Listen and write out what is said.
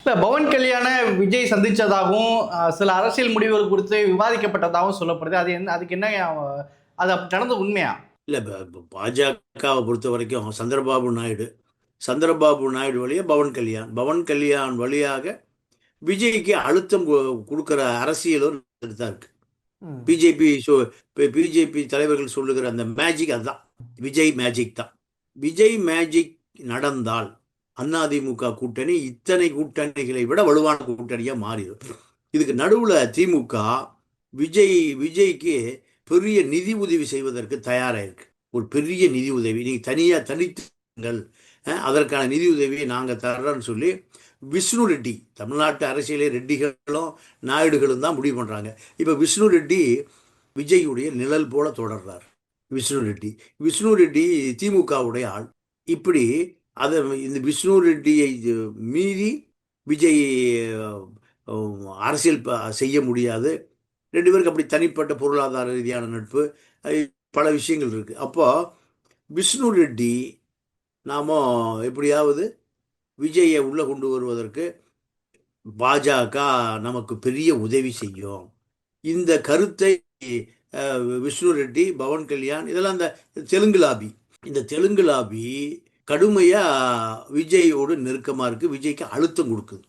இல்ல பவன் கல்யாண விஜய் சந்திச்சதாகவும், சில அரசியல் முடிவுகள் குறித்து விவாதிக்கப்பட்டதாகவும் சொல்லப்படுது. அதுக்கு என்ன அது அப்படி நடந்தது உண்மையா? இல்ல பாஜகவை பொறுத்த வரைக்கும் சந்திரபாபு நாயுடு வழியா பவன் கல்யாண், பவன் கல்யாண் வழியாக விஜய்க்கு அழுத்தம் கொடுக்கிற அரசியலும் தான் இருக்கு. ம். பிஜேபி பிஜேபி தலைவர்கள் சொல்லுகிற அந்த மேஜிக் அதுதான். விஜய் மேஜிக் தான். விஜய் மேஜிக் நடந்தால் அதிமுக கூட்டணி இத்தனை கூட்டணிகளை விட வலுவான கூட்டணியா மாறிடும். இதுக்கு நடுவுல திமுக விஜய்க்கு பெரிய நிதி உதவி செய்வதற்கு தயாராயிருக்கு. ஒரு பெரிய நிதி உதவி, நீங்க தனித்துங்கள், அதற்கான நிதி உதவியை நாங்க தர்றோம்னு சொல்லி விஷ்ணு ரெட்டி, தமிழ்நாட்டு அரசியலே ரெட்டிகளும் நாயுடுகளும் தான் முடிவு பண்றாங்க. இப்ப விஷ்ணு ரெட்டி விஜயுடைய நிழல் போல தொடர்றார். விஷ்ணு ரெட்டி திமுகவுடைய ஆள். இப்படி அதை இந்த விஷ்ணு ரெட்டியை மீறி விஜய் அரசியல் செய்ய முடியாது. ரெண்டு பேருக்கு அப்படி தனிப்பட்ட பொருளாதார ரீதியான நட்பு, பல விஷயங்கள் இருக்கு. அப்போ விஷ்ணு ரெட்டி நாம எப்படியாவது விஜயை உள்ள கொண்டு வருவதற்கு பாஜக நமக்கு பெரிய உதவி செய்யும். இந்த கருத்தை விஷ்ணு ரெட்டி, பவன் கல்யாண், இதெல்லாம் இந்த தெலுங்கு லாபி கடுமையா விஜயோடு நெருக்கமா இருக்கு, விஜய்க்கு அழுத்தம் கொடுக்குது.